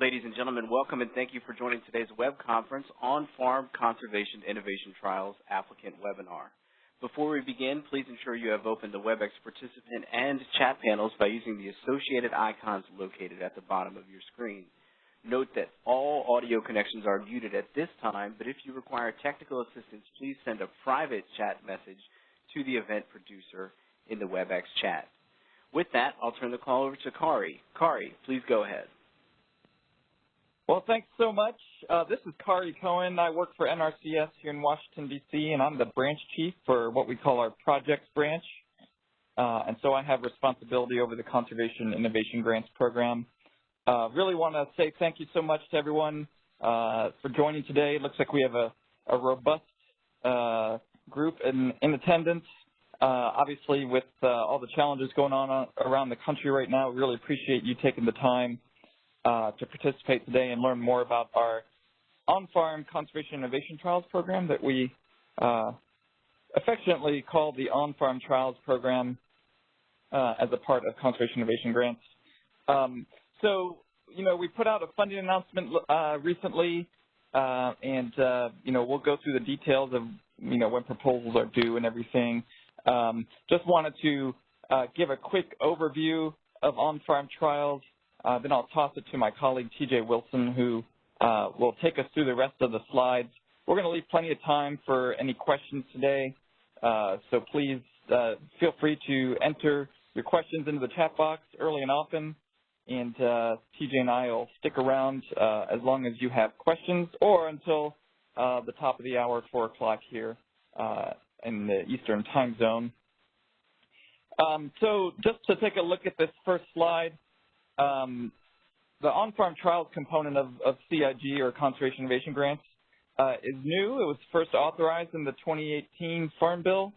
Ladies and gentlemen, welcome and thank you for joining today's web conference on Farm Conservation Innovation Trials applicant webinar. Before we begin, please ensure you have opened the WebEx participant and chat panels by using the associated icons located at the bottom of your screen. Note that all audio connections are muted at this time, but if you require technical assistance, please send a private chat message to the event producer in the WebEx chat. With that, I'll turn the call over to Kari. Kari, please go ahead. Well, thanks so much. This is Kari Cohen. I work for Nrcs here in Washington, D.C., and I'm the branch chief for what we call our projects branch. And so I have responsibility over the Conservation Innovation Grants Program. Really want to say thank you so much to everyone for joining today. It looks like we have a robust group in attendance. Obviously, with all the challenges going on around the country right now, we really appreciate you taking the time to participate today and learn more about our on-farm conservation innovation trials program that we affectionately call the on-farm trials program as a part of conservation innovation grants. So, we put out a funding announcement recently, and, we'll go through the details of, when proposals are due and everything. Just wanted to give a quick overview of on-farm trials. Then I'll toss it to my colleague, TJ Wilson, who will take us through the rest of the slides. We're going to leave plenty of time for any questions today, so please feel free to enter your questions into the chat box early and often, and TJ and I will stick around as long as you have questions or until the top of the hour, 4 o'clock here in the Eastern time zone. So just to take a look at this first slide, the on-farm trials component of CIG, or Conservation Innovation Grants, is new. It was first authorized in the 2018 Farm Bill.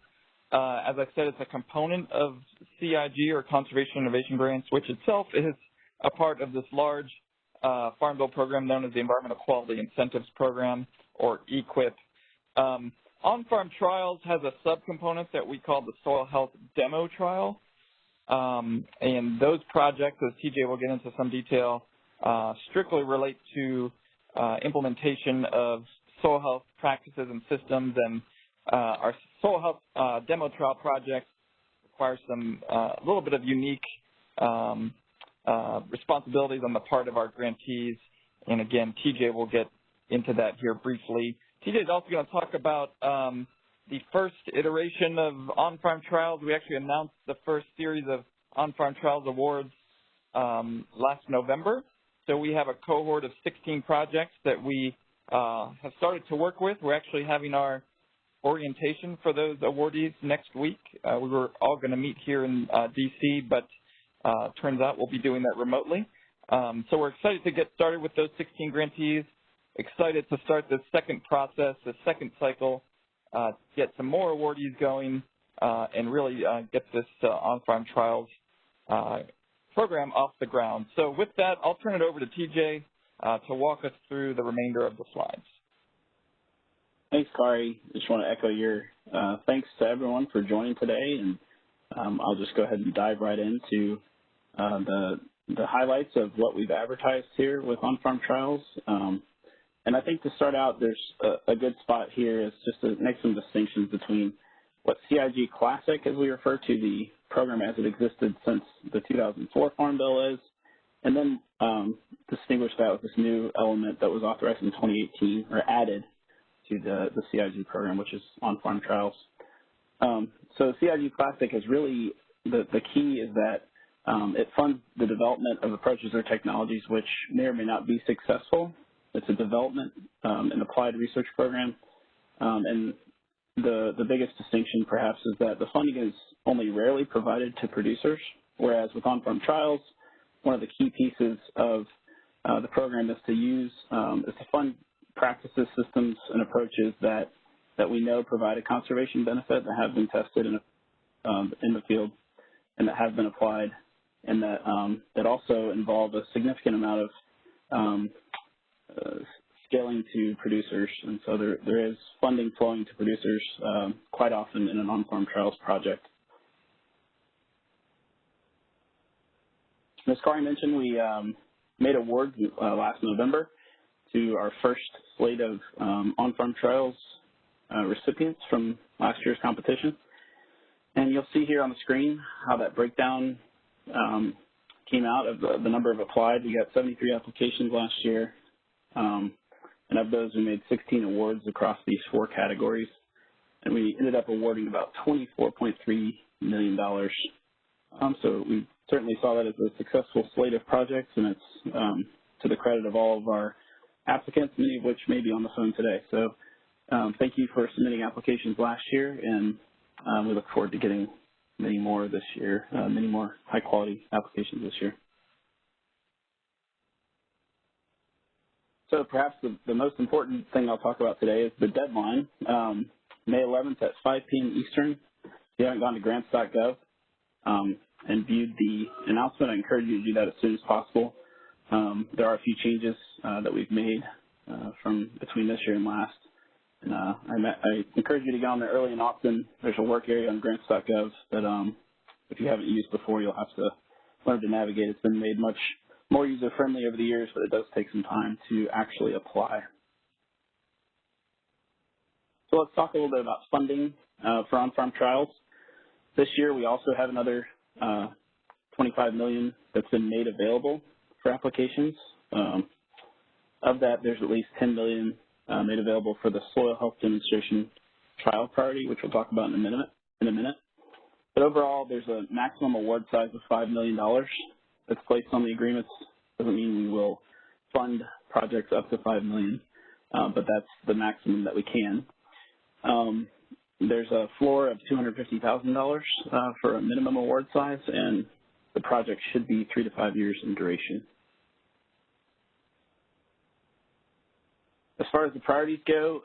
As I said, it's a component of CIG, or Conservation Innovation Grants, which itself is a part of this large Farm Bill program known as the Environmental Quality Incentives Program, or EQIP. On-farm trials has a subcomponent that we call the Soil Health Demo Trial. And those projects, as TJ will get into some detail, strictly relate to implementation of soil health practices and systems, and our soil health demo trial project requires some a little bit of unique responsibilities on the part of our grantees. And again, TJ will get into that here briefly. TJ is also going to talk about the first iteration of on-farm trials. We actually announced the first series of on-farm trials awards last November. So we have a cohort of 16 projects that we have started to work with. We're actually having our orientation for those awardees next week. We were all going to meet here in D.C., but turns out we'll be doing that remotely. So we're excited to get started with those 16 grantees, excited to start the second process, the second cycle, get some more awardees going, and really get this on-farm trials program off the ground. So with that, I'll turn it over to TJ to walk us through the remainder of the slides. Thanks, Kari. Just want to echo your thanks to everyone for joining today, and I'll just go ahead and dive right into the highlights of what we've advertised here with on-farm trials. And I think to start out, there's a good spot here is just to make some distinctions between what CIG Classic, as we refer to the program as it existed since the 2004 Farm Bill is, and then distinguish that with this new element that was authorized in 2018, or added to the CIG program, which is on-farm trials. So CIG Classic is really, the key is that it funds the development of approaches or technologies which may or may not be successful. It's a development and applied research program, and the biggest distinction perhaps is that the funding is only rarely provided to producers, whereas with on-farm trials, one of the key pieces of the program is to fund practices, systems, and approaches that we know provide a conservation benefit, that have been tested in the field and that have been applied, and that also involve a significant amount of scaling to producers. And so there is funding flowing to producers quite often in an on-farm trials project. As Kari mentioned, made awards last November to our first slate of on-farm trials recipients from last year's competition. And you'll see here on the screen how that breakdown came out of the number of applied. We got 73 applications last year, and of those we made 16 awards across these 4 categories, and we ended up awarding about $24.3 million. So we certainly saw that as a successful slate of projects, and it's to the credit of all of our applicants, many of which may be on the phone today. So thank you for submitting applications last year, and we look forward to getting many more this year, many more high-quality applications this year. So perhaps the most important thing I'll talk about today is the deadline, May 11th at 5 p.m. Eastern. If you haven't gone to grants.gov and viewed the announcement, I encourage you to do that as soon as possible. There are a few changes that we've made from between this year and last. And I encourage you to get on there early and often. There's a work area on grants.gov that if you haven't used before, you'll have to learn to navigate. It's been made much more user-friendly over the years, but it does take some time to actually apply. So let's talk a little bit about funding for on-farm trials. This year, we also have another $25 million that's been made available for applications. Of that, there's at least $10 million made available for the soil health demonstration trial priority, which we'll talk about in a minute. But overall, there's a maximum award size of $5 million that's placed on the agreements. Doesn't mean we will fund projects up to $5 million, but that's the maximum that we can. There's a floor of $250,000 for a minimum award size, and the project should be 3 to 5 years in duration. As far as the priorities go,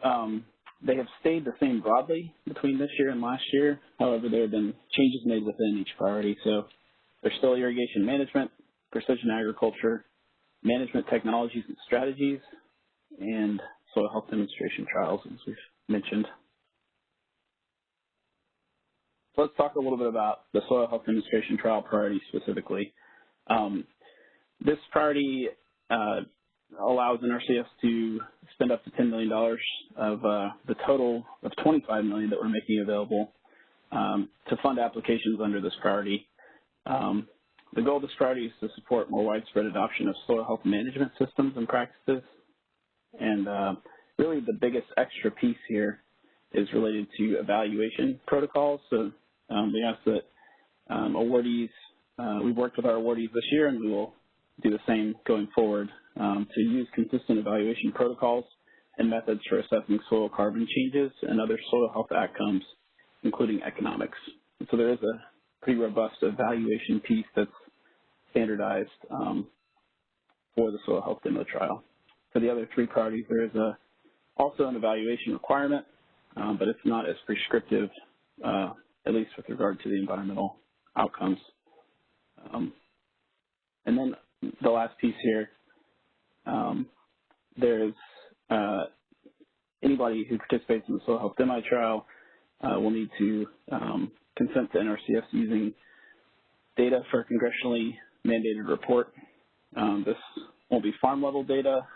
they have stayed the same broadly between this year and last year. However, there have been changes made within each priority. So there's still irrigation management, precision agriculture, management technologies and strategies, and soil health demonstration trials, as we've mentioned. So let's talk a little bit about the soil health demonstration trial priority specifically. This priority allows Nrcs to spend up to $10 million of the total of $25 million that we're making available to fund applications under this priority. The goal of this priority is to support more widespread adoption of soil health management systems and practices. And really the biggest extra piece here is related to evaluation protocols. So we ask that awardees, we've worked with our awardees this year, and we will do the same going forward to use consistent evaluation protocols and methods for assessing soil carbon changes and other soil health outcomes, including economics. And so there is a pretty robust evaluation piece that's standardized for the soil health demo trial. For the other 3 priorities, there is also an evaluation requirement, but it's not as prescriptive, at least with regard to the environmental outcomes. And then the last piece here, there's anybody who participates in the soil health demo trial will need to consent to Nrcs using data for a congressionally mandated report. This won't be farm-level data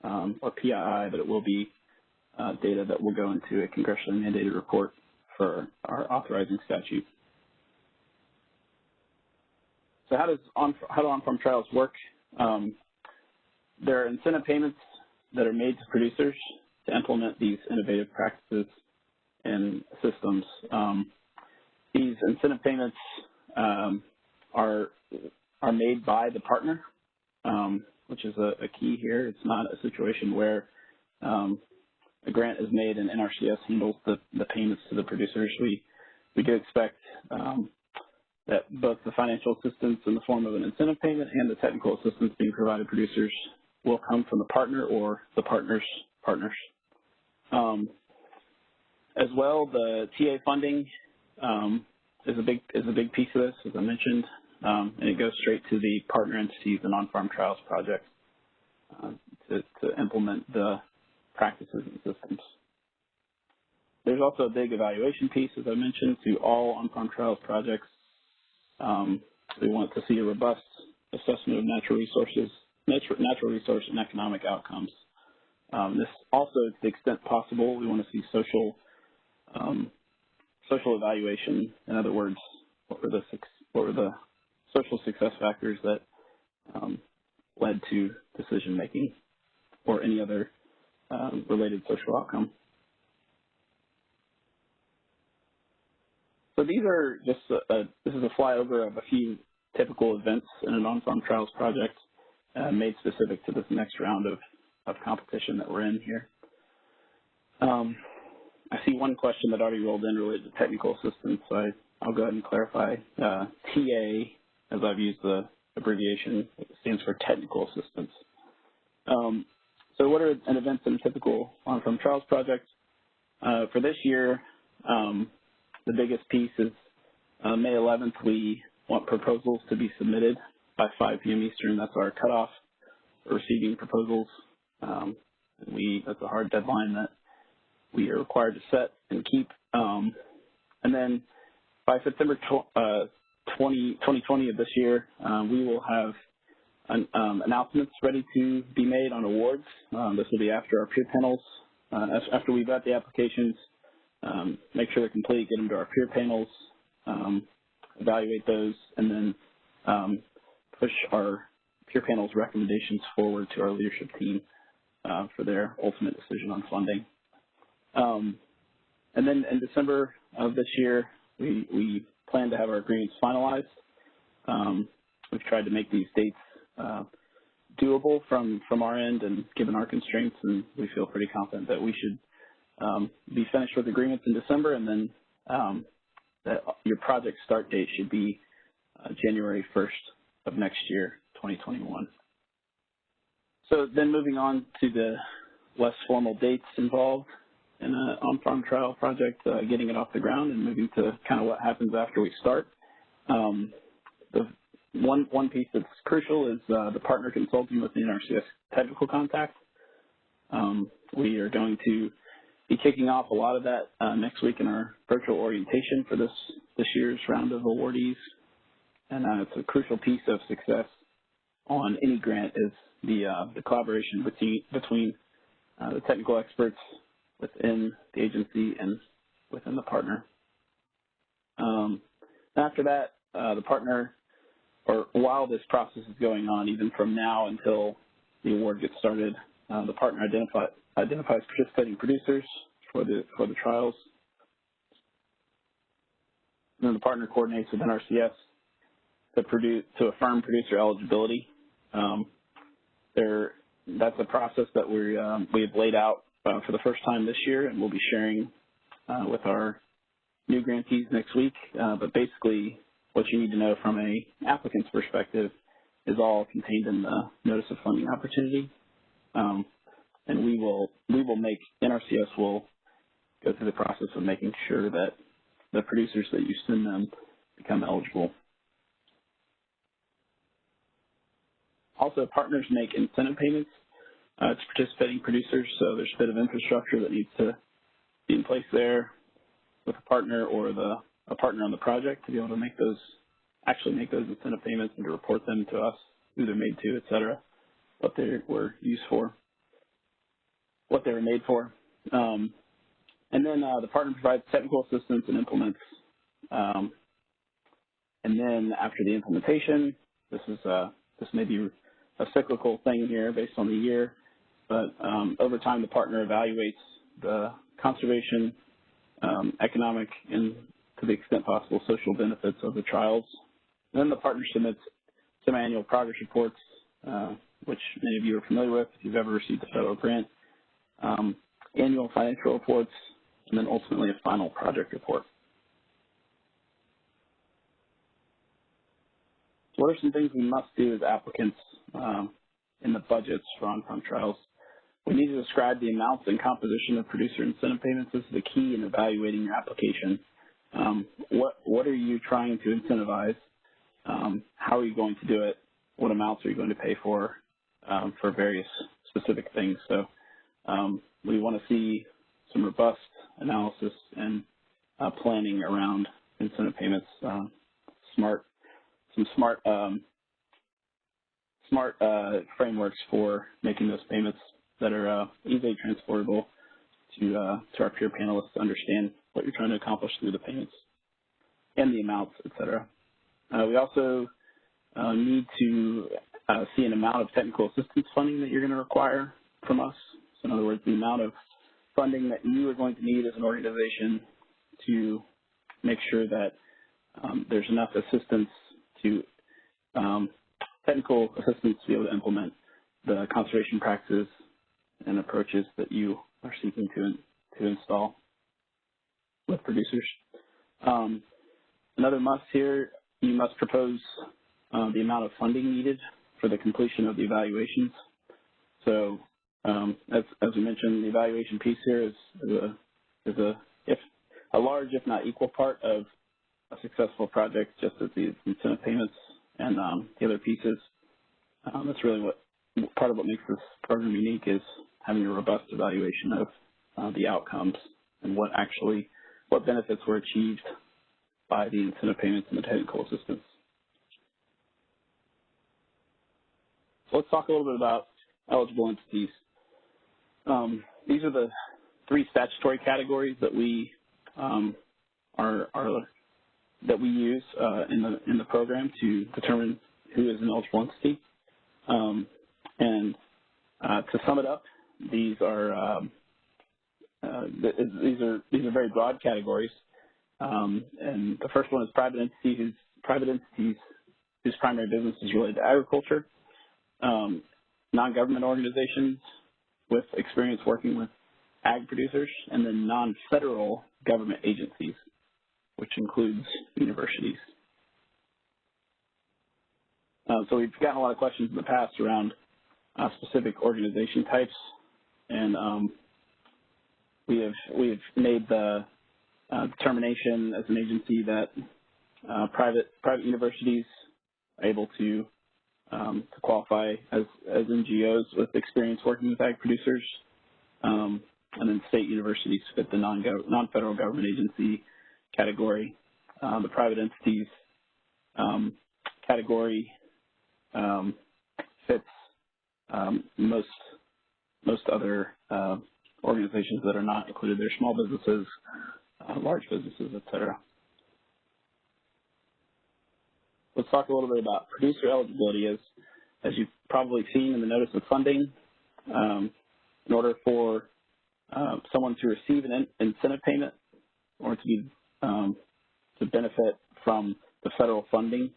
or PII, but it will be data that will go into a congressionally mandated report for our authorizing statute. So how do on-farm trials work? There are incentive payments that are made to producers to implement these innovative practices and systems. These incentive payments are made by the partner, which is a key here. It's not a situation where a grant is made and Nrcs handles the payments to the producers. We do expect that both the financial assistance in the form of an incentive payment and the technical assistance being provided to producers will come from the partner or the partner's partners. As well, the TA funding is a big piece of this, as I mentioned, and it goes straight to the partner entities and on-farm trials projects to implement the practices and systems. There's also a big evaluation piece, as I mentioned, to all on-farm trials projects. We want to see a robust assessment of natural resources natural resource and economic outcomes. This also, to the extent possible, we want to see social evaluation. In other words, what were the social success factors that led to decision making or any other related social outcome. So these are just this is a flyover of a few typical events in an on-farm trials project made specific to this next round of competition that we're in here. I see one question that already rolled in related to technical assistance, so I'll go ahead and clarify. TA, as I've used the abbreviation, it stands for technical assistance. So what are an events in a typical on-farm trials project? For this year, the biggest piece is May 11th, we want proposals to be submitted by 5 p.m. Eastern. That's our cutoff for receiving proposals. That's a hard deadline that we are required to set and keep. And then by September 2020 of this year, we will have announcements ready to be made on awards. This will be after our peer panels, after we vet the applications, make sure they're complete, get them to our peer panels, evaluate those, and then push our peer panels recommendations forward to our leadership team for their ultimate decision on funding. And then in December of this year, we plan to have our agreements finalized. We've tried to make these dates doable from our end, and given our constraints, and we feel pretty confident that we should be finished with agreements in December, and then that your project start date should be January 1st of next year, 2021. So then moving on to the less formal dates involved in an on-farm trial project, getting it off the ground and moving to kind of what happens after we start. The one piece that's crucial is the partner consulting with the Nrcs technical contact. We are going to be kicking off a lot of that next week in our virtual orientation for this year's round of awardees. And it's a crucial piece of success on any grant is the collaboration between the technical experts within the agency and within the partner. After that, the partner, or while this process is going on, even from now until the award gets started, the partner identifies participating producers for the trials. And then the partner coordinates with NRCS to affirm producer eligibility. That's a process that we have laid out for the first time this year, and we'll be sharing with our new grantees next week. But basically, what you need to know from a applicant's perspective is all contained in the notice of funding opportunity. And we will make, NRCS will go through the process of making sure that the producers that you send them become eligible. Also, partners make incentive payments to participating producers, so there's a bit of infrastructure that needs to be in place there with a partner or a partner on the project to be able to actually make those incentive payments and to report them to us, who they're made to, et cetera, what they were used for, what they were made for. And then the partner provides technical assistance and implements. And then after the implementation, this may be a cyclical thing here based on the year, but over time the partner evaluates the conservation, economic, and to the extent possible social benefits of the trials. And then the partner submits semi-annual progress reports, which many of you are familiar with if you've ever received a federal grant, annual financial reports, and then ultimately a final project report. So what are some things we must do as applicants in the budgets for on-farm trials? We need to describe the amounts and composition of producer incentive payments. This is the key in evaluating your application. What are you trying to incentivize? How are you going to do it? What amounts are you going to pay for various specific things? So we want to see some robust analysis and planning around incentive payments, smart smart frameworks for making those payments that are easily transportable to our peer panelists to understand what you're trying to accomplish through the payments and the amounts, et cetera. We also need to see an amount of technical assistance funding that you're going to require from us. So in other words, the amount of funding that you are going to need as an organization to make sure that there's enough assistance to technical assistance to be able to implement the conservation practices and approaches that you are seeking to install with producers. Another must here, you must propose the amount of funding needed for the completion of the evaluations. So as we mentioned, the evaluation piece here is a large, if not equal part of a successful project, just as the incentive payments and the other pieces. That's really part of what makes this program unique, is having a robust evaluation of the outcomes and what benefits were achieved by the incentive payments and the technical assistance. So let's talk a little bit about eligible entities. These are the 3 statutory categories that we that we use in the program to determine who is an eligible entity. To sum it up, these are very broad categories. And the first one is private entities whose primary business is related to agriculture, non-government organizations with experience working with ag producers, and then non-federal government agencies, which includes universities. So we've gotten a lot of questions in the past around specific organization types, and we have made the determination as an agency that private universities are able to qualify as NGOs with experience working with ag producers, and then state universities fit the non-federal government agency category. The private entities category fits most other organizations that are not included. They're small businesses, large businesses, et cetera. Let's talk a little bit about producer eligibility. As you've probably seen in the notice of funding, in order for someone to receive an incentive payment or to benefit from the federal funding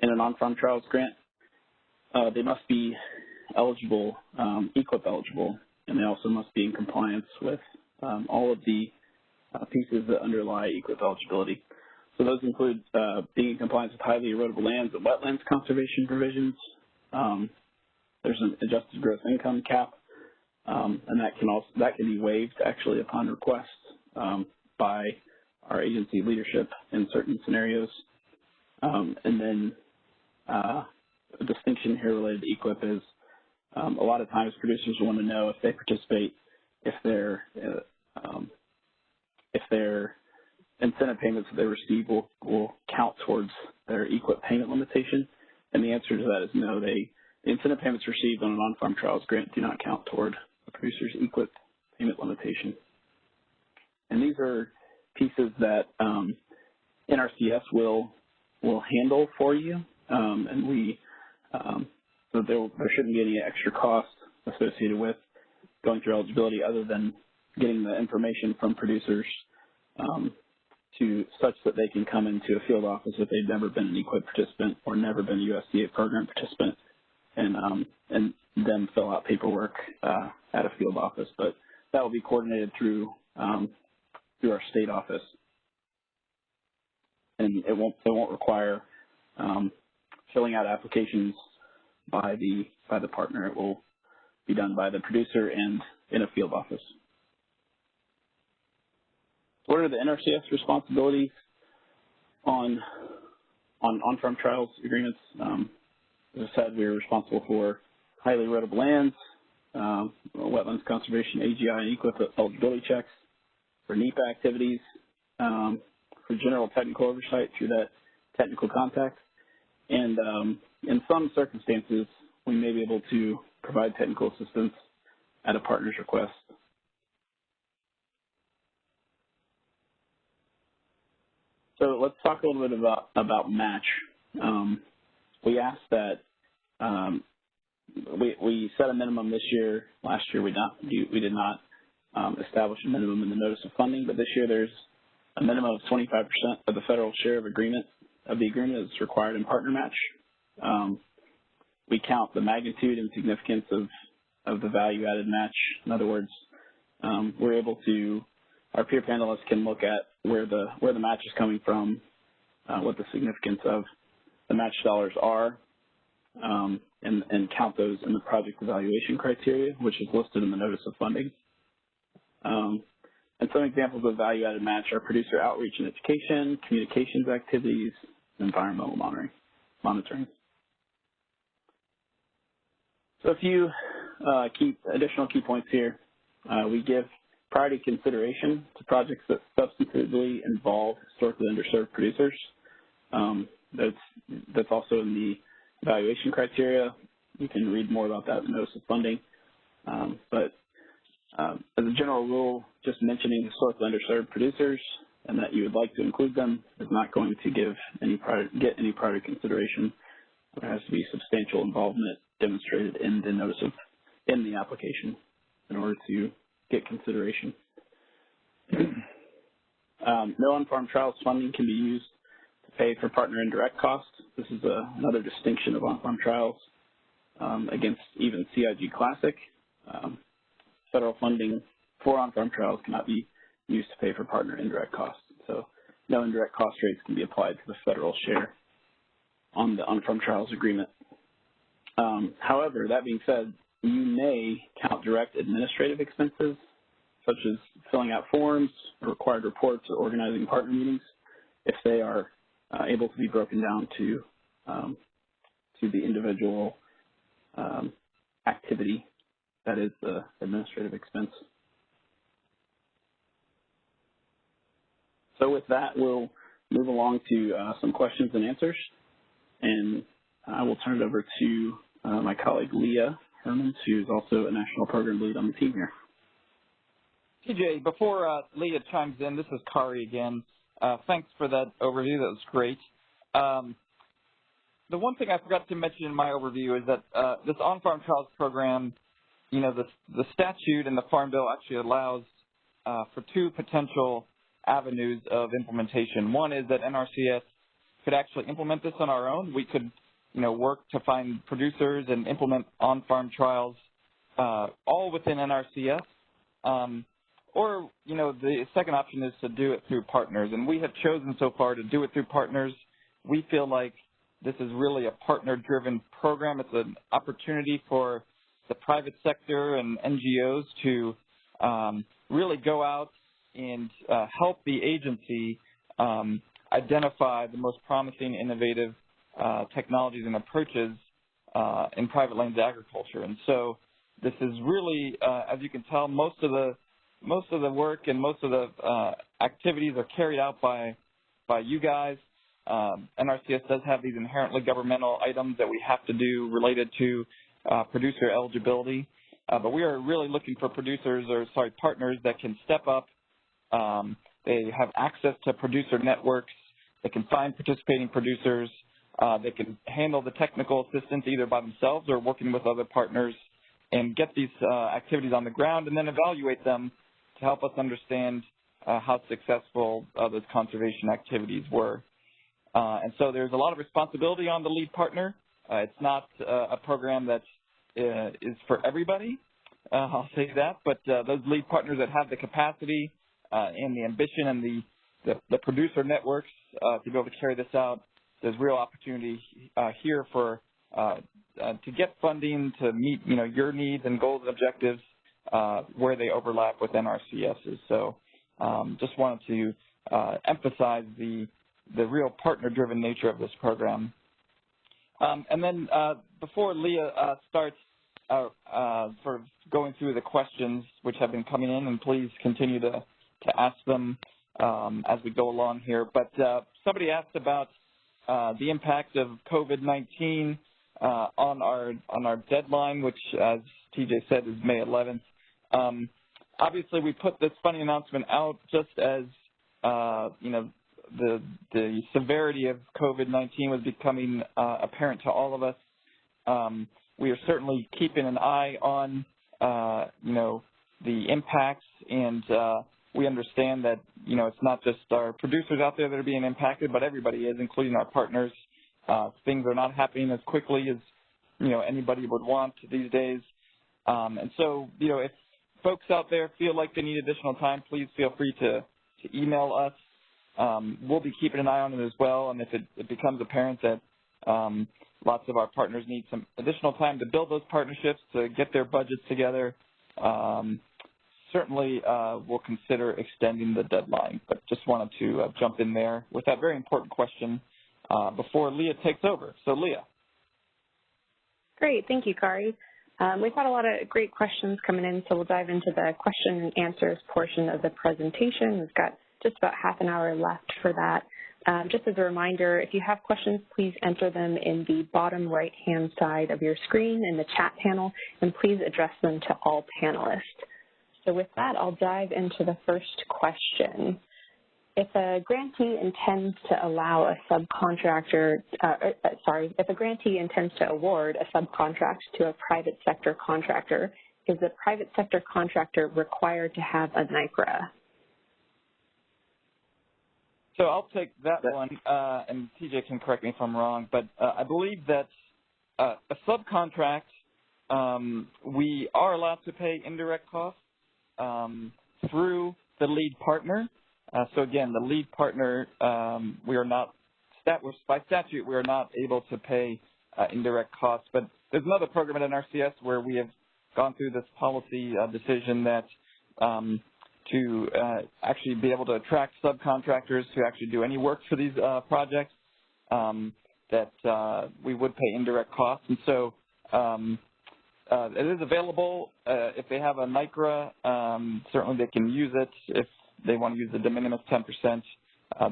in an on-farm trials grant, they must be eligible, EQIP eligible, and they also must be in compliance with all of the pieces that underlie EQIP eligibility. So those include being in compliance with highly erodible lands and wetlands conservation provisions. There's an adjusted gross income cap, and that can be waived actually upon request by our agency leadership in certain scenarios. And then a distinction here related to EQIP is a lot of times producers want to know if they participate, if their incentive payments that they receive will count towards their EQIP payment limitation. And the answer to that is no. The incentive payments received on an on-farm trials grant do not count toward a producer's EQIP payment limitation. And these are pieces that NRCS will handle for you, and so there shouldn't be any extra cost associated with going through eligibility other than getting the information from producers to such that they can come into a field office if they've never been an EQIP participant or never been a USDA program participant, and then fill out paperwork at a field office. But that will be coordinated through our state office, and it won't require filling out applications by the partner. It will be done by the producer and in a field office. What are the NRCS responsibilities on on-farm trials agreements? As I said, we are responsible for highly erodible lands, wetlands conservation, AGI, and EQIP eligibility checks, for NEPA activities, for general technical oversight through that technical contact, and in some circumstances, we may be able to provide technical assistance at a partner's request. So let's talk a little bit about match. We asked that we set a minimum this year. Last year we did not establish a minimum in the notice of funding, but this year there's a minimum of 25% of the federal share of the agreement that's required in partner match. We count the magnitude and significance of the value-added match. In other words, we're able to, our peer panelists can look at where the match is coming from, what the significance of the match dollars are, and count those in the project evaluation criteria, which is listed in the notice of funding. And some examples of value-added match are producer outreach and education, communications activities, and environmental monitoring. So a few additional key points here. We give priority consideration to projects that substantively involve historically underserved producers. That's also in the evaluation criteria. You can read more about that in the notice of funding. But as a general rule, just mentioning historically underserved producers and that you would like to include them is not going to get any priority consideration. There has to be substantial involvement demonstrated in the application in order to get consideration. No on-farm trials funding can be used to pay for partner indirect costs. This is another distinction of on-farm trials against even CIG Classic. Federal funding for on-farm trials cannot be used to pay for partner indirect costs. So no indirect cost rates can be applied to the federal share on the on-farm trials agreement. However, that being said, you may count direct administrative expenses, such as filling out forms, required reports, or organizing partner meetings, if they are able to be broken down to the individual activity that is the administrative expense. So with that, we'll move along to some questions and answers, and I will turn it over to my colleague Leah Hermans, who's also a national program lead on the team here. TJ, before Leah chimes in, this is Kari again. Thanks for that overview. That was great. The one thing I forgot to mention in my overview is that this on-farm trials program, you know, the statute and the Farm Bill actually allows for two potential avenues of implementation. One is that NRCS could actually implement this on our own. We could, you know, work to find producers and implement on-farm trials all within NRCS. Or, you know, the second option is to do it through partners. And we have chosen so far to do it through partners. We feel like this is really a partner-driven program. It's an opportunity for the private sector and NGOs to really go out and help the agency identify the most promising, innovative technologies and approaches in private lands agriculture. And so this is really, as you can tell, most of the work and most of the activities are carried out by you guys. NRCS does have these inherently governmental items that we have to do related to producer eligibility, but we are really looking for partners that can step up. They have access to producer networks. They can find participating producers. They can handle the technical assistance either by themselves or working with other partners and get these activities on the ground and then evaluate them to help us understand how successful those conservation activities were. And so there's a lot of responsibility on the lead partner. It's not a program that is for everybody, I'll say that, but those lead partners that have the capacity and the ambition and the producer networks to be able to carry this out, there's real opportunity here for to get funding to meet, you know, your needs and goals and objectives where they overlap with NRCS's. So just wanted to emphasize the real partner-driven nature of this program. And then before Leah starts sort of going through the questions which have been coming in, and please continue to ask them as we go along here. But somebody asked about the impact of COVID-19 on our deadline, which, as TJ said, is May 11th. Obviously, we put this funding announcement out just as the severity of COVID-19 was becoming apparent to all of us. We are certainly keeping an eye on the impacts, and we understand that it's not just our producers out there that are being impacted, but everybody is, including our partners. Things are not happening as quickly as anybody would want these days, and so if folks out there feel like they need additional time, please feel free to email us. We'll be keeping an eye on it as well, and if it becomes apparent that lots of our partners need some additional time to build those partnerships, to get their budgets together, certainly we'll consider extending the deadline. But just wanted to jump in there with that very important question before Leah takes over. So, Leah. Great. Thank you, Kari. We've had a lot of great questions coming in, so we'll dive into the question and answers portion of the presentation. We've got just about half an hour left for that. Just as a reminder, if you have questions, please enter them in the bottom right-hand side of your screen in the chat panel, and please address them to all panelists. So with that, I'll dive into the first question. If a grantee intends to allow a subcontractor, if a grantee intends to award a subcontract to a private sector contractor, is the private sector contractor required to have a NICRA? So I'll take that one, and TJ can correct me if I'm wrong, but I believe that a subcontract, we are allowed to pay indirect costs through the lead partner. So again, the lead partner, we are not, by statute, we are not able to pay indirect costs. But there's another program at Nrcs where we have gone through this policy decision that to actually be able to attract subcontractors to actually do any work for these projects, that we would pay indirect costs. And so it is available. If they have a NICRA, certainly they can use it. If they want to use the de minimis 10%,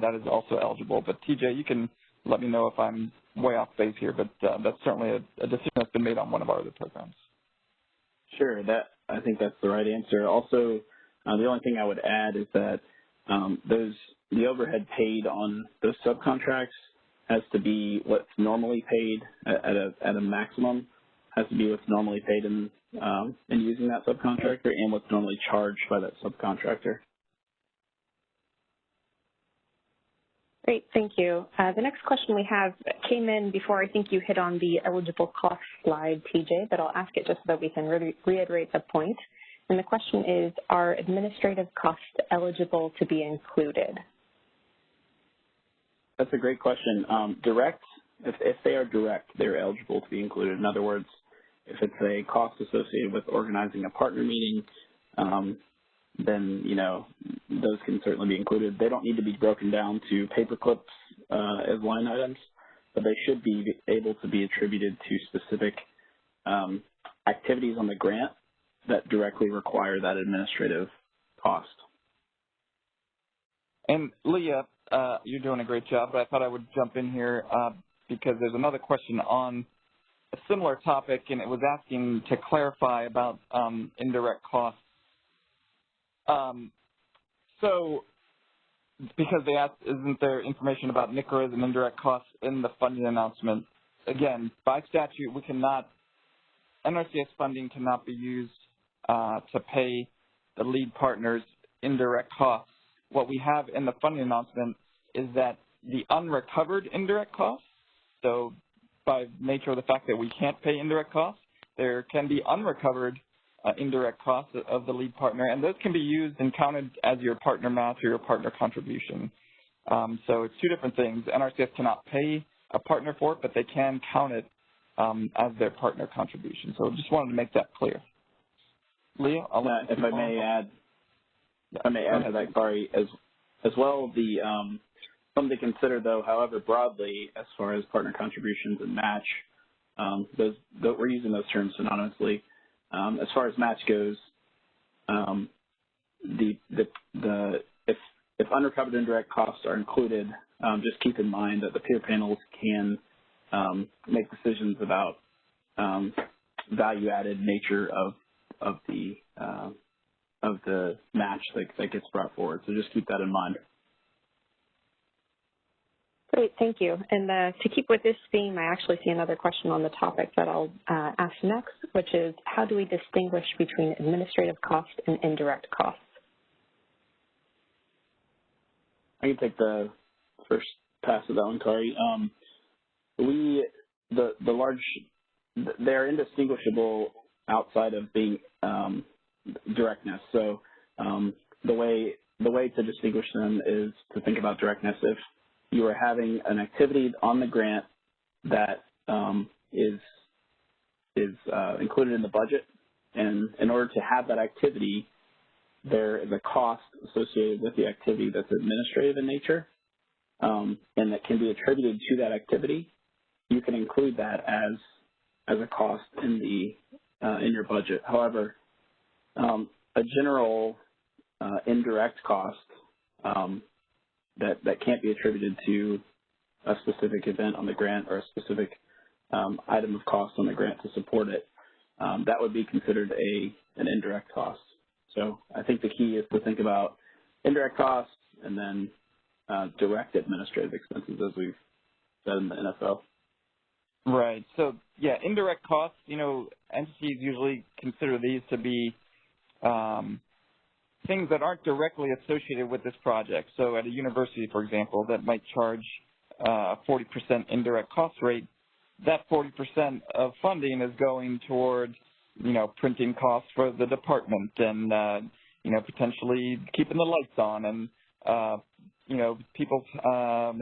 that is also eligible. But TJ, you can let me know if I'm way off base here, but that's certainly a decision that's been made on one of our other programs. Sure, I think that's the right answer. Also, the only thing I would add is that the overhead paid on those subcontracts has to be what's normally paid at a maximum, has to be what's normally paid in using that subcontractor and what's normally charged by that subcontractor. Great, thank you. The next question we have came in before I think you hit on the eligible cost slide, TJ, but I'll ask it just so that we can reiterate the point. And the question is, are administrative costs eligible to be included? That's a great question. Direct, if they are direct, they're eligible to be included. In other words, if it's a cost associated with organizing a partner meeting, then, those can certainly be included. They don't need to be broken down to paper clips as line items, but they should be able to be attributed to specific activities on the grant that directly require that administrative cost. And Leah, you're doing a great job, but I thought I would jump in here because there's another question on a similar topic, and it was asking to clarify about indirect costs. So because they asked, isn't there information about NICRAs and indirect costs in the funding announcement? Again, by statute, we cannot, NRCS funding cannot be used to pay the lead partners indirect costs. What we have in the funding announcement is that the unrecovered indirect costs, so by nature of the fact that we can't pay indirect costs, there can be unrecovered indirect costs of the lead partner, and those can be used and counted as your partner match or your partner contribution. So it's two different things. NRCS cannot pay a partner for it, but they can count it as their partner contribution. So just wanted to make that clear. Leah, if I may add to that, Kari, as well, something to consider, though, however broadly, as far as partner contributions and match, we're using those terms synonymously. As far as match goes, if unrecovered indirect costs are included, just keep in mind that the peer panels can make decisions about value-added nature of the match that gets brought forward. So just keep that in mind. Great, thank you. And to keep with this theme, I actually see another question on the topic that I'll ask next, which is how do we distinguish between administrative cost and indirect costs? I can take the first pass of that one, Kari. They're indistinguishable outside of being directness. So the way to distinguish them is to think about directness. If you are having an activity on the grant that is included in the budget, and in order to have that activity, there is a cost associated with the activity that's administrative in nature, and that can be attributed to that activity, you can include that as a cost in your budget. However, a general indirect cost that can't be attributed to a specific event on the grant or a specific item of cost on the grant to support it, that would be considered an indirect cost. So I think the key is to think about indirect costs and then direct administrative expenses, as we've said in the NFL. Right. So, yeah, indirect costs, entities usually consider these to be things that aren't directly associated with this project. So at a university, for example, that might charge a 40% indirect cost rate. That 40% of funding is going towards, printing costs for the department and, potentially keeping the lights on and, people's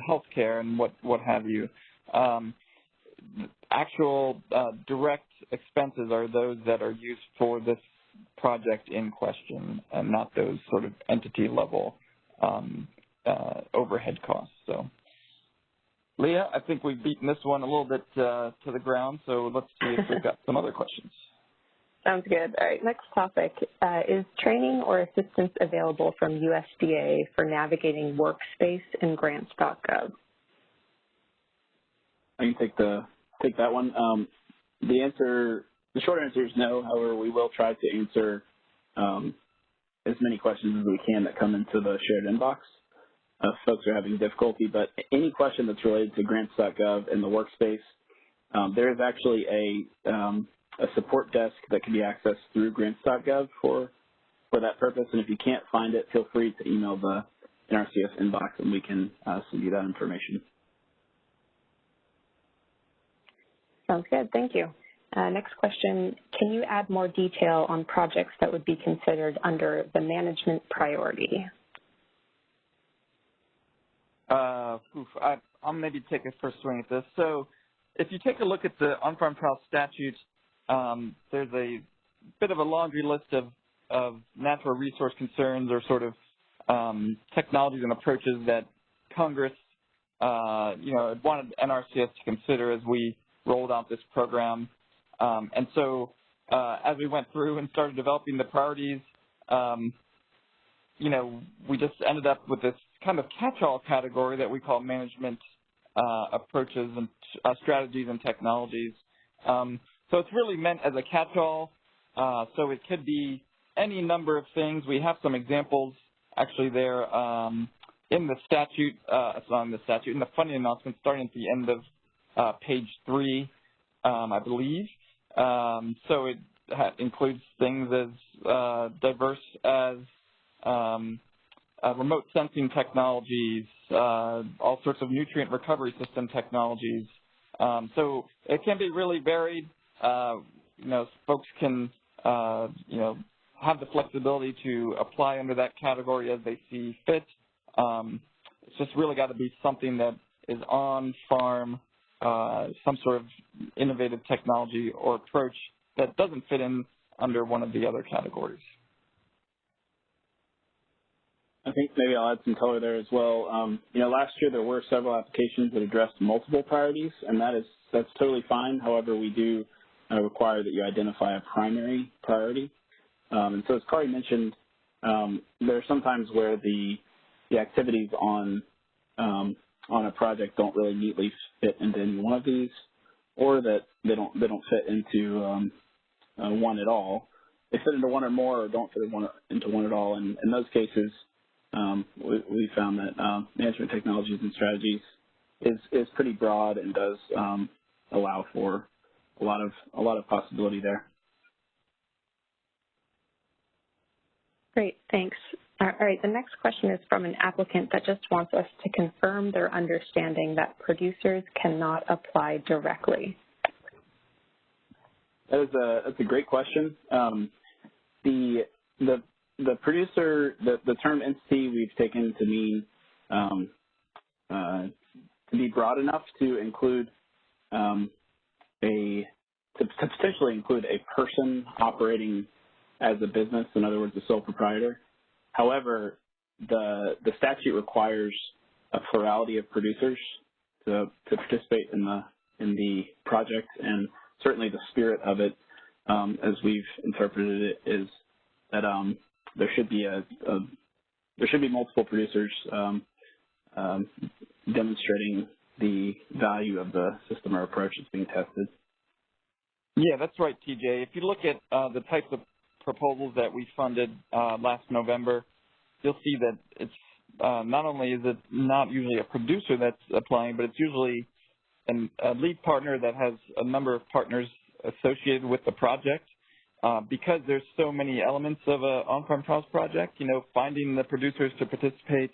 health care and what have you. Actual direct expenses are those that are used for this project in question and not those sort of entity level overhead costs. So, Leah, I think we've beaten this one a little bit to the ground, so let's see if we've got some other questions. Sounds good. All right, next topic. Is training or assistance available from USDA for navigating workspace in grants.gov? I can take that one. The short answer is no. However, we will try to answer as many questions as we can that come into the shared inbox. Folks are having difficulty, but any question that's related to grants.gov and the workspace, there is actually a support desk that can be accessed through grants.gov for that purpose. And if you can't find it, feel free to email the Nrcs inbox and we can send you that information. Sounds good. Thank you. Next question, can you add more detail on projects that would be considered under the management priority? I'll maybe take a first swing at this. So if you take a look at the on-farm trial statute, there's a bit of a laundry list of natural resource concerns or sort of technologies and approaches that Congress, wanted NRCS to consider as we rolled out this program. And so as we went through and started developing the priorities, we just ended up with this kind of catch-all category that we call management approaches and strategies and technologies. So it's really meant as a catch-all. So it could be any number of things. We have some examples actually there in the statute, in the funding announcement starting at the end of page 3, I believe. So it includes things as diverse as remote sensing technologies, all sorts of nutrient recovery system technologies. So it can be really varied. Folks can, have the flexibility to apply under that category as they see fit. It's just really got to be something that is on farm, some sort of innovative technology or approach that doesn't fit in under one of the other categories. I think maybe I'll add some color there as well. Last year there were several applications that addressed multiple priorities, and that's totally fine. However, we do require that you identify a primary priority. And so as Kari mentioned, there are some times where the activities on on a project don't really neatly fit into any one of these, or that they don't fit into one at all. They fit into one or more, or don't fit into one at all. And in those cases, we found that management technologies and strategies is pretty broad and does allow for a lot of possibility there. Great, thanks. All right, the next question is from an applicant that just wants us to confirm their understanding that producers cannot apply directly. That's a great question. The producer, the term entity we've taken to mean to be broad enough to include to potentially include a person operating as a business, in other words, a sole proprietor. However, the statute requires a plurality of producers to participate in the project, and certainly the spirit of it, as we've interpreted it, is that there should be multiple producers demonstrating the value of the system or approach that's being tested. Yeah, that's right, TJ. If you look at the types of proposals that we funded last November, you'll see that it's not only is it not usually a producer that's applying, but it's usually a lead partner that has a number of partners associated with the project. Because there's so many elements of an on-farm trials project, finding the producers to participate,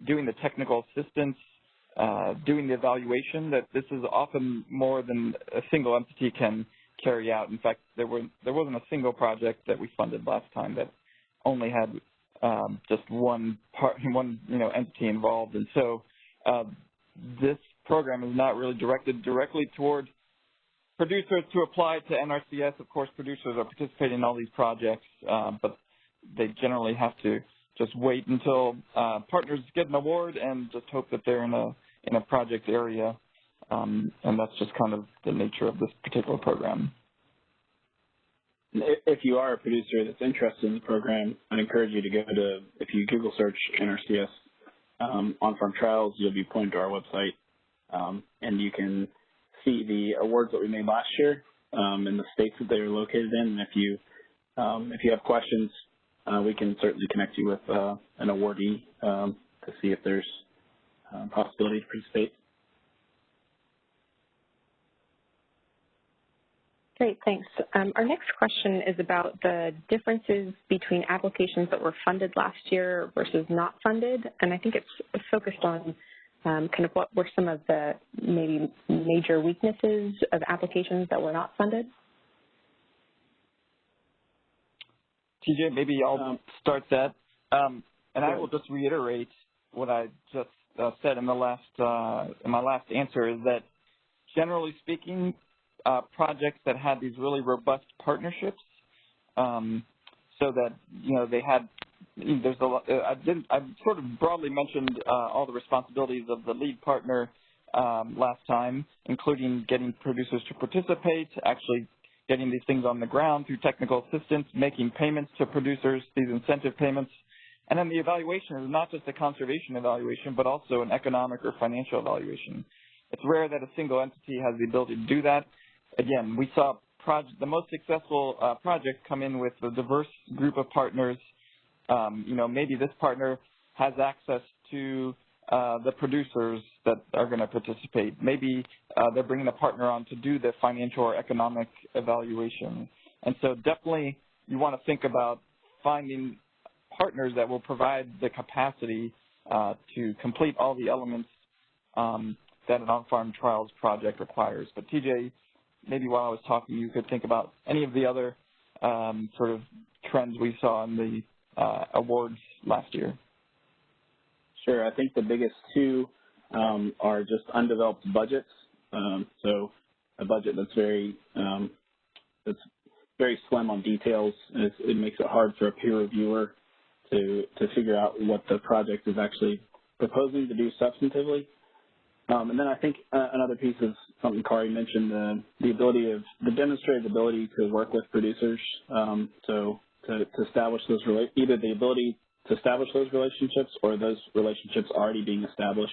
doing the technical assistance, doing the evaluation, that this is often more than a single entity can carry out. In fact, there wasn't a single project that we funded last time that only had just one entity involved. And so this program is not really directed directly toward producers to apply to Nrcs. Of course, producers are participating in all these projects, but they generally have to just wait until partners get an award and just hope that they're in a project area, and that's just kind of the nature of this particular program. If you are a producer that's interested in the program, I'd encourage you to go to, if you Google search Nrcs on-farm trials, you'll be pointed to our website, and you can see the awards that we made last year and the states that they were located in. And if you have questions, we can certainly connect you with an awardee to see if there's possibility to participate. Great, thanks. Our next question is about the differences between applications that were funded last year versus not funded, and I think it's focused on kind of what were some of the maybe major weaknesses of applications that were not funded. TJ, maybe I'll start that, and I will just reiterate what I just said in the in my last answer, is that generally speaking, projects that had these really robust partnerships, so that they had. There's a lot. I sort of broadly mentioned all the responsibilities of the lead partner last time, including getting producers to participate, actually getting these things on the ground through technical assistance, making payments to producers, these incentive payments, and then the evaluation is not just a conservation evaluation, but also an economic or financial evaluation. It's rare that a single entity has the ability to do that. Again, we saw the most successful projects come in with a diverse group of partners. Maybe this partner has access to the producers that are going to participate. Maybe they're bringing a partner on to do the financial or economic evaluation. And so definitely you want to think about finding partners that will provide the capacity to complete all the elements that an on-farm trials project requires. But TJ, maybe while I was talking, you could think about any of the other sort of trends we saw in the awards last year. Sure. I think the biggest two are just undeveloped budgets. So a budget that's very slim on details. It makes it hard for a peer reviewer to figure out what the project is actually proposing to do substantively. And then I think another piece is something Kari mentioned, the demonstrated ability to work with producers. So to establish those either the ability to establish those relationships, or those relationships already being established.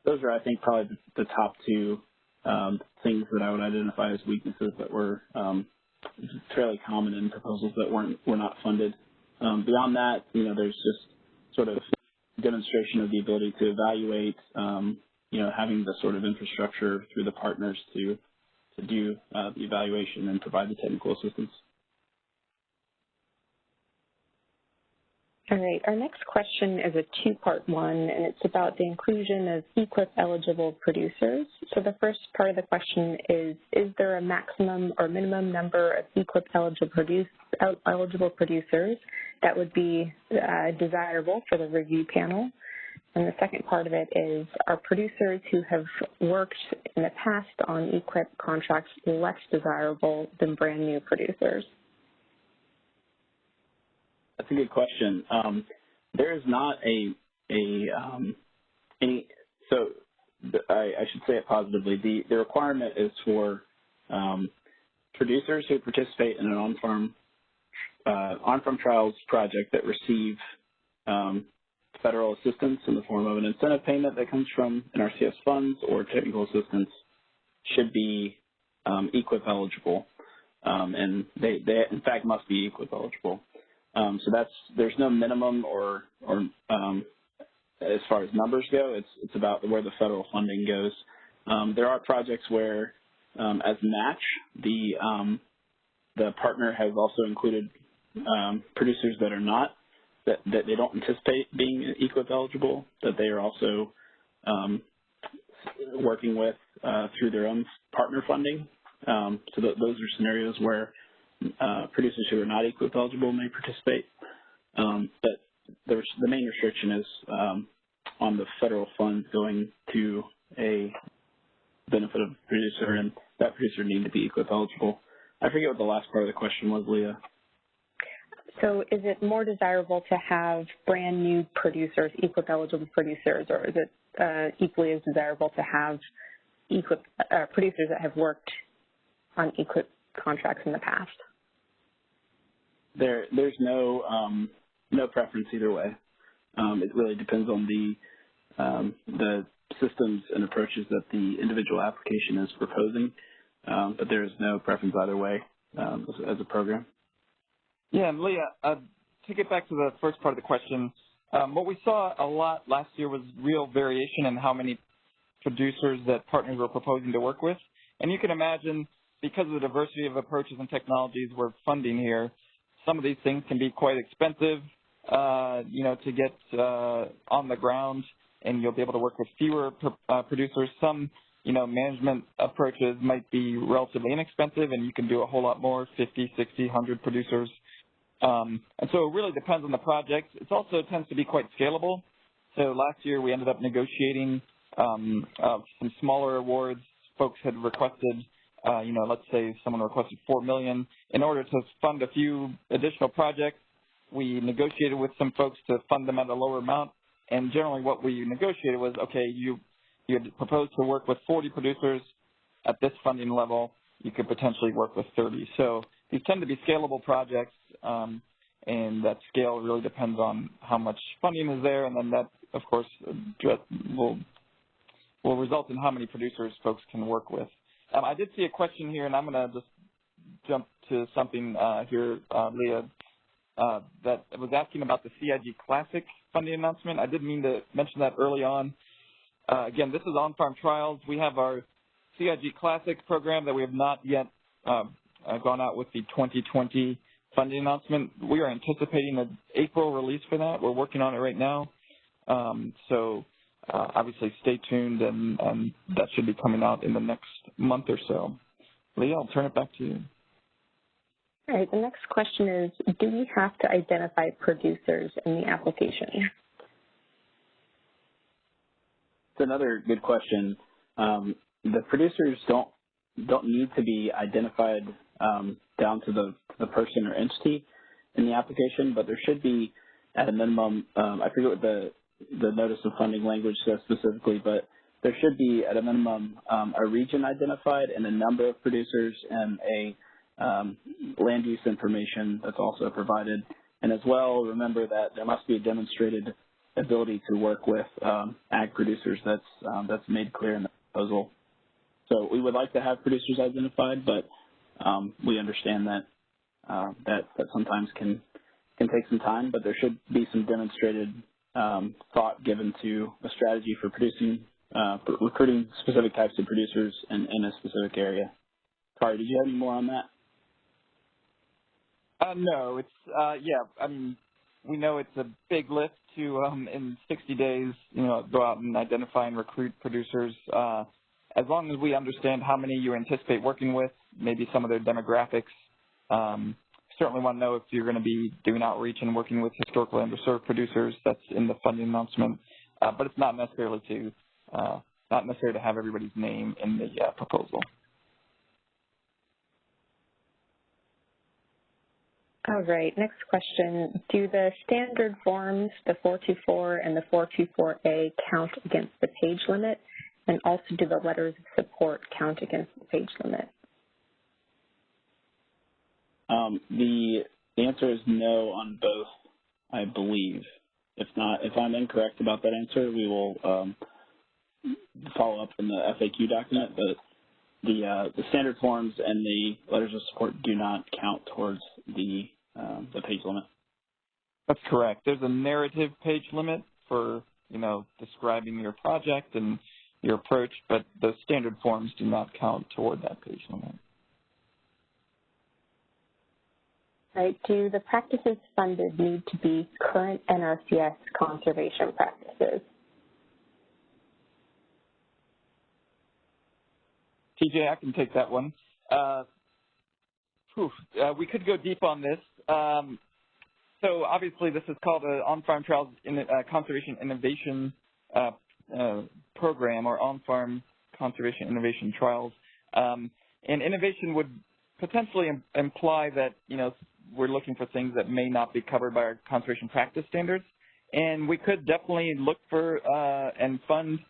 Those are, I think, probably the top two things that I would identify as weaknesses that were fairly common in proposals that were not funded. Beyond that, there's just sort of demonstration of the ability to evaluate, having the sort of infrastructure through the partners to do the evaluation and provide the technical assistance. All right, our next question is a two-part one, and it's about the inclusion of EQIP-eligible producers. So the first part of the question is there a maximum or minimum number of EQIP-eligible producers that would be desirable for the review panel? And the second part of it is, are producers who have worked in the past on EQIP contracts less desirable than brand new producers? That's a good question. There is not I should say it positively. The requirement is for producers who participate in an on-farm trials project that receive federal assistance in the form of an incentive payment that comes from Nrcs funds or technical assistance should be EQIP eligible, and they in fact must be EQIP eligible. So there's no minimum or as far as numbers go, it's about where the federal funding goes. There are projects where, as match, the partner has also included producers that are not, that they don't anticipate being EQIP eligible, that they are also working with through their own partner funding. So those are scenarios where producers who are not EQIP eligible may participate, but the main restriction is on the federal funds going to a benefit of the producer, and that producer need to be EQIP eligible. I forget what the last part of the question was, Leah. So is it more desirable to have brand new producers, EQIP eligible producers, or is it equally as desirable to have EQIP producers that have worked on EQIP contracts in the past? There's no preference either way. It really depends on the systems and approaches that the individual application is proposing, but there is no preference either way as a program. Yeah, and Leah, to get back to the first part of the question, what we saw a lot last year was real variation in how many producers that partners were proposing to work with. And you can imagine, because of the diversity of approaches and technologies we're funding here, some of these things can be quite expensive, to get on the ground, and you'll be able to work with fewer producers. Some, management approaches might be relatively inexpensive, and you can do a whole lot more, 50, 60, 100 producers. And so it really depends on the project. It also tends to be quite scalable. So last year we ended up negotiating some smaller awards. Folks had requested, let's say someone requested $4 million. In order to fund a few additional projects, we negotiated with some folks to fund them at a lower amount. And generally what we negotiated was, okay, you had proposed to work with 40 producers at this funding level. You could potentially work with 30. So these tend to be scalable projects, and that scale really depends on how much funding is there, and then that, of course, will result in how many producers folks can work with. I did see a question here, and I'm going to just jump to something here, Leah, that was asking about the CIG Classic funding announcement. I did mean to mention that early on. Again, this is on-farm trials. We have our CIG Classic program that we have not yet gone out with the 2020 funding announcement. We are anticipating an April release for that. We're working on it right now. So obviously stay tuned, and that should be coming out in the next month or so. Leah, I'll turn it back to you. All right, the next question is, do we have to identify producers in the application? It's another good question. The producers don't need to be identified down to the person or entity in the application, but there should be, at a minimum, I forget what the notice of funding language says specifically, but there should be, at a minimum, a region identified and a number of producers and a land use information that's also provided And as well, remember that there must be a demonstrated ability to work with ag producers that's made clear in the proposal. So we would like to have producers identified, but we understand that that sometimes can take some time, but there should be some demonstrated thought given to a strategy for for recruiting specific types of producers in a specific area. Kari, did you have any more on that? No, it's, yeah, I mean, we know it's a big lift to, in 60 days, go out and identify and recruit producers. As long as we understand how many you anticipate working with, maybe some of their demographics, certainly want to know if you're going to be doing outreach and working with historically underserved producers. That's in the funding announcement, but it's not necessary to have everybody's name in the proposal. All right, next question. Do the standard forms, the 424 and the 424A, count against the page limit? And also, do the letters of support count against the page limit? The answer is no on both, I believe. If not, if I'm incorrect about that answer, we will follow up in the FAQ document. But the standard forms and the letters of support do not count towards the page limit. That's correct. There's a narrative page limit for describing your project and your approach, but the standard forms do not count toward that page limit. Right. Do the practices funded need to be current NRCS conservation practices? TJ, I can take that one. We could go deep on this. So obviously this is called an On-Farm Trials Conservation Innovation Program, or On-Farm Conservation Innovation Trials. And innovation would potentially imply that, we're looking for things that may not be covered by our conservation practice standards. And we could definitely look for and fund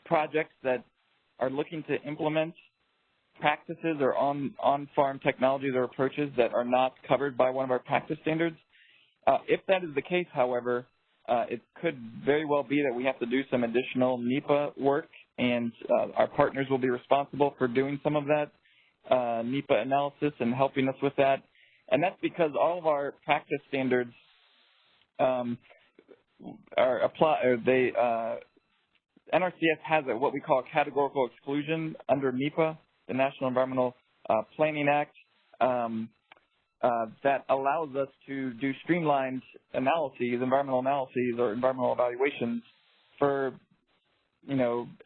projects that are looking to implement practices or on-farm technologies or approaches that are not covered by one of our practice standards. If that is the case, however, it could very well be that we have to do some additional NEPA work, and our partners will be responsible for doing some of that NEPA analysis and helping us with that. And that's because all of our practice standards NRCS has what we call a categorical exclusion under NEPA, the National Environmental Planning Act, that allows us to do streamlined analyses, environmental analyses or environmental evaluations for,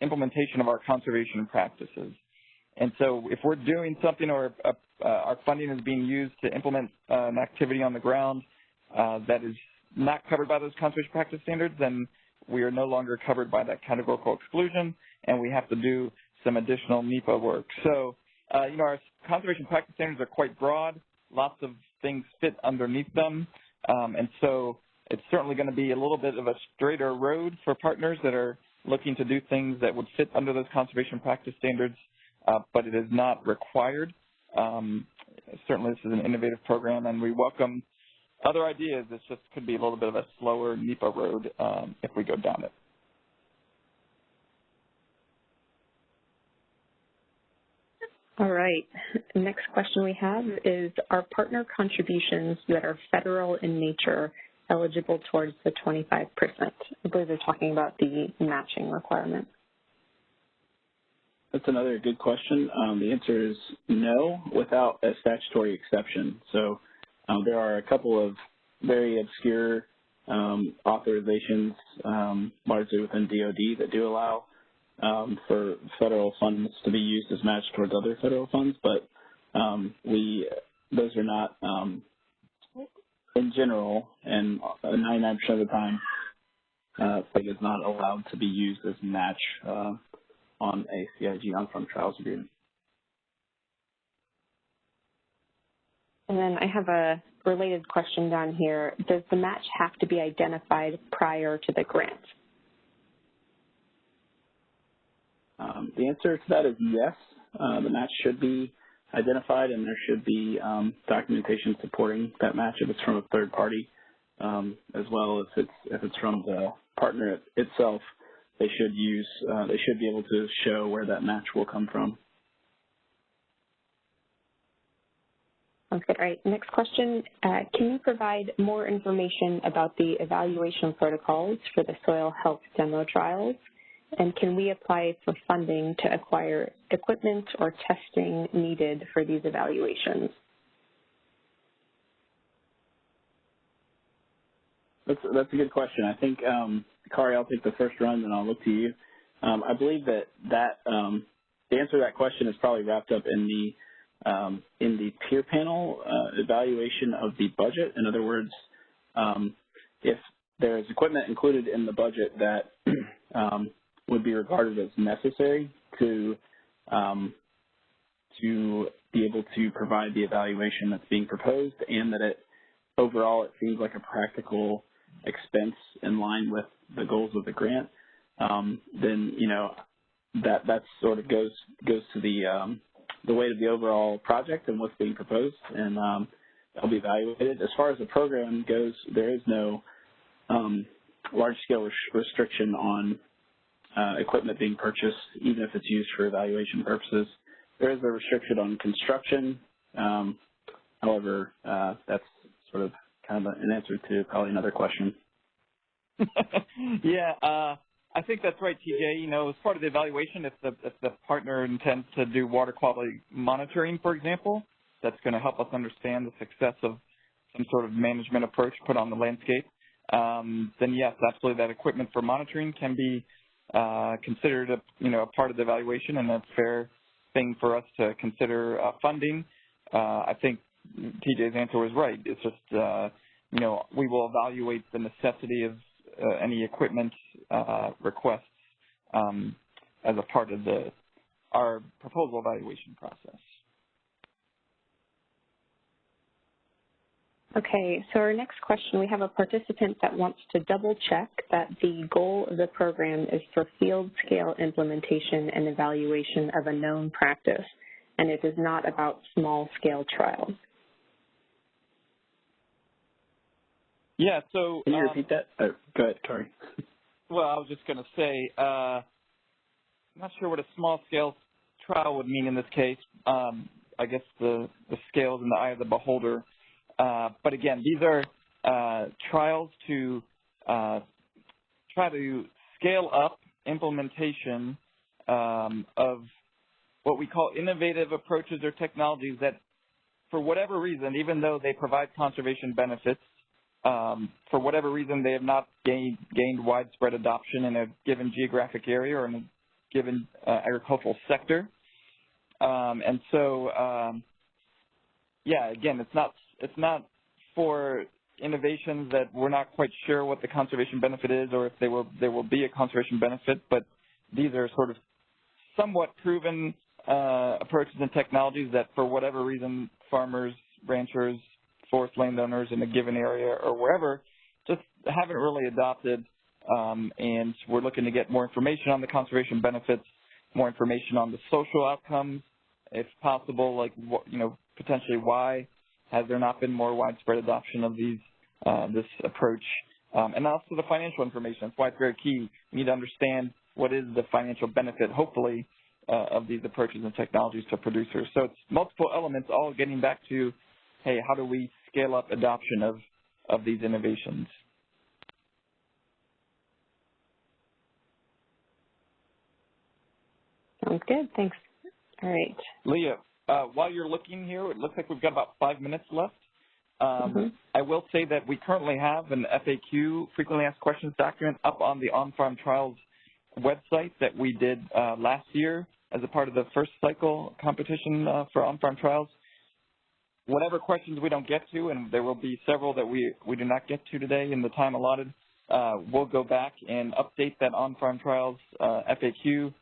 implementation of our conservation practices. And so if we're doing something or our funding is being used to implement an activity on the ground that is not covered by those conservation practice standards, then we are no longer covered by that categorical exclusion, and we have to do some additional NEPA work. So, our conservation practice standards are quite broad. Lots of things fit underneath them. And so it's certainly going to be a little bit of a straighter road for partners that are looking to do things that would fit under those conservation practice standards, but it is not required. Certainly this is an innovative program, and we welcome other ideas. It just could be a little bit of a slower NEPA road if we go down it. All right. The next question we have is, are partner contributions that are federal in nature eligible towards the 25%? I believe they're talking about the matching requirement. That's another good question. The answer is no, without a statutory exception. So there are a couple of very obscure authorizations, largely within DoD, that do allow for federal funds to be used as match towards other federal funds, but those are not, in general, and 99% of the time, FIG is not allowed to be used as match on a CIG on-farm trials agreement. And then I have a related question down here. Does the match have to be identified prior to the grant? The answer to that is yes. The match should be identified, and there should be documentation supporting that match if it's from a third party, as well as if it's from the partner itself. They should be able to show where that match will come from. Sounds good. All right, next question. Can you provide more information about the evaluation protocols for the soil health demo trials? And can we apply for funding to acquire equipment or testing needed for these evaluations? That's a good question. I think, Kari, I'll take the first run, and I'll look to you. I believe that the answer to that question is probably wrapped up in the peer panel evaluation of the budget. In other words, if there is equipment included in the budget that would be regarded as necessary to be able to provide the evaluation that's being proposed, and that overall it seems like a practical expense in line with the goals of the grant, then that sort of goes to the weight of the overall project and what's being proposed, and that'll be evaluated. As far as the program goes, there is no large-scale restriction on equipment being purchased, even if it's used for evaluation purposes. There is a restriction on construction. However, that's sort of kind of an answer to probably another question. Yeah, I think that's right, TJ. As part of the evaluation, if the partner intends to do water quality monitoring, for example, that's going to help us understand the success of some sort of management approach put on the landscape, then yes, absolutely, that equipment for monitoring can be considered a part of the evaluation, and that's a fair thing for us to consider funding. I think TJ's answer was right. It's just, we will evaluate the necessity of any equipment requests as a part of our proposal evaluation process. Okay, so our next question, we have a participant that wants to double check that the goal of the program is for field scale implementation and evaluation of a known practice, and it is not about small scale trials. Yeah, so... Can you repeat that? Oh, go ahead, Kari. Well, I was just going to say, I'm not sure what a small scale trial would mean in this case. I guess the scale is in the eye of the beholder. But again, these are trials to try to scale up implementation of what we call innovative approaches or technologies that, for whatever reason, even though they provide conservation benefits, for whatever reason they have not gained widespread adoption in a given geographic area or in a given agricultural sector. And so, yeah, again, it's not for innovations that we're not quite sure what the conservation benefit is or if there will be a conservation benefit, but these are sort of somewhat proven approaches and technologies that, for whatever reason, farmers, ranchers, forest landowners in a given area or wherever just haven't really adopted, and we're looking to get more information on the conservation benefits, more information on the social outcomes, if possible, like, potentially why has there not been more widespread adoption of this approach, and also the financial information. That's why it's very key. We need to understand what is the financial benefit, hopefully, of these approaches and technologies to producers. So it's multiple elements, all getting back to, hey, how do we scale up adoption of these innovations? Sounds good. Thanks. All right. Leah, while you're looking here, it looks like we've got about 5 minutes left. I will say that we currently have an FAQ, frequently asked questions document, up on the On-Farm Trials website that we did last year as a part of the first cycle competition for On-Farm Trials. Whatever questions we don't get to, and there will be several that we do not get to today in the time allotted, we'll go back and update that On-Farm Trials FAQ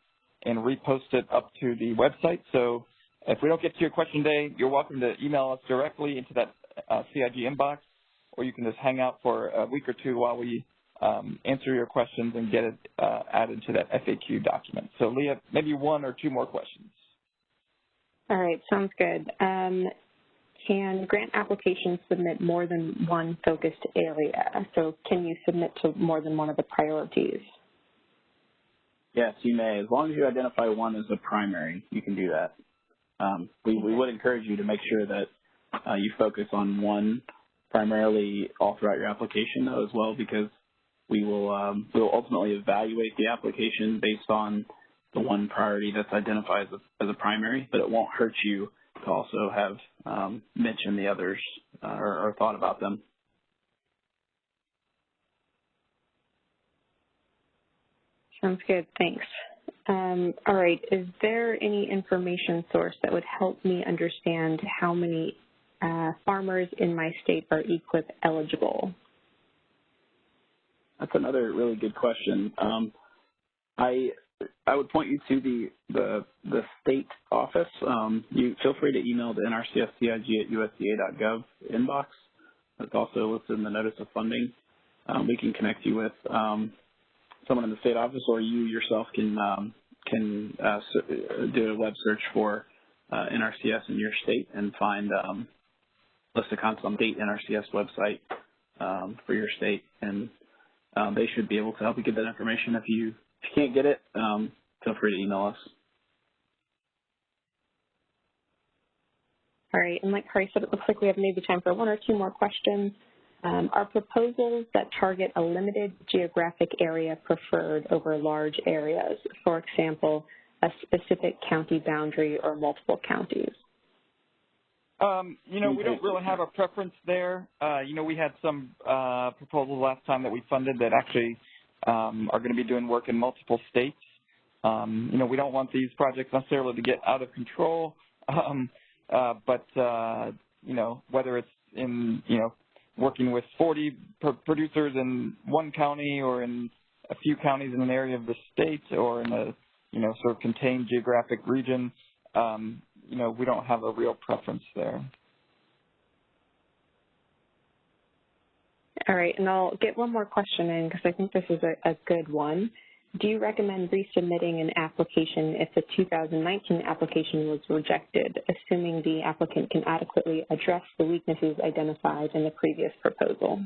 and repost it up to the website. So if we don't get to your question today, you're welcome to email us directly into that CIG inbox, or you can just hang out for a week or two while we answer your questions and get it added to that FAQ document. So, Leah, maybe one or two more questions. All right, sounds good. Can grant applications submit more than one focused area? So can you submit to more than one of the priorities? Yes, you may. As long as you identify one as a primary, you can do that. We would encourage you to make sure that you focus on one primarily all throughout your application, though, as well, because we'll ultimately evaluate the application based on the one priority that's identified as a primary, but it won't hurt you to also have mentioned the others or thought about them. Sounds good, thanks. All right, is there any information source that would help me understand how many farmers in my state are EQIP eligible? That's another really good question. I would point you to the state office. You feel free to email the nrcscig@usda.gov inbox. That's also listed in the notice of funding. We can connect you with someone in the state office, or you yourself can do a web search for NRCS in your state and find list of counts on the state NRCS website for your state, and they should be able to help you get that information. If you can't get it, feel free to email us. All right, and like Kari said, it looks like we have maybe time for one or two more questions. Are proposals that target a limited geographic area preferred over large areas? For example, a specific county boundary or multiple counties? We don't really have a preference there. We had some proposals last time that we funded that actually are going to be doing work in multiple states. We don't want these projects necessarily to get out of control, but whether it's in, working with 40 producers in one county or in a few counties in an area of the state or in a, sort of contained geographic region, we don't have a real preference there. All right, and I'll get one more question in because I think this is a good one. Do you recommend resubmitting an application if the 2019 application was rejected, assuming the applicant can adequately address the weaknesses identified in the previous proposal?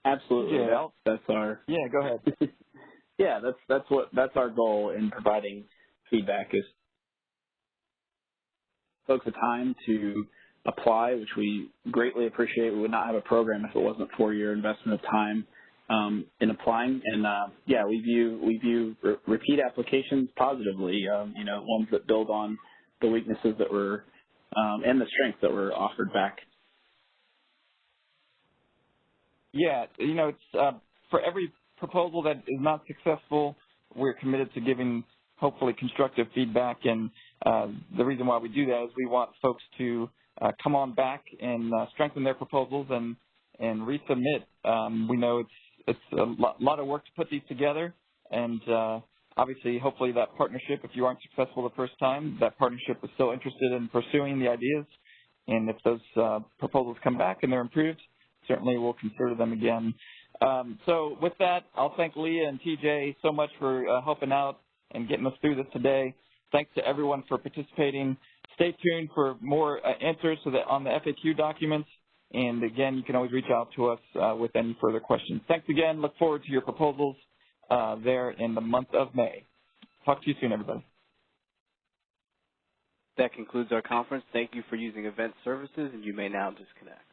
Absolutely. Yeah, that's our. Yeah, go ahead. Yeah, that's our goal in providing feedback, is folks the time to apply, which we greatly appreciate. We would not have a program if it wasn't for your investment of time in applying. And we view repeat applications positively. Ones that build on the weaknesses that were and the strengths that were offered back. Yeah, it's for every proposal that is not successful, we're committed to giving hopefully constructive feedback. And the reason why we do that is we want folks to come on back and strengthen their proposals and resubmit. We know it's a lot of work to put these together, and obviously, hopefully that partnership, if you aren't successful the first time, that partnership is still interested in pursuing the ideas. And if those proposals come back and they're improved, certainly we'll consider them again. So with that, I'll thank Leah and TJ so much for helping out and getting us through this today. Thanks to everyone for participating. Stay tuned for more answers on the FAQ documents. And again, you can always reach out to us with any further questions. Thanks again. Look forward to your proposals there in the month of May. Talk to you soon, everybody. That concludes our conference. Thank you for using Event Services, and you may now disconnect.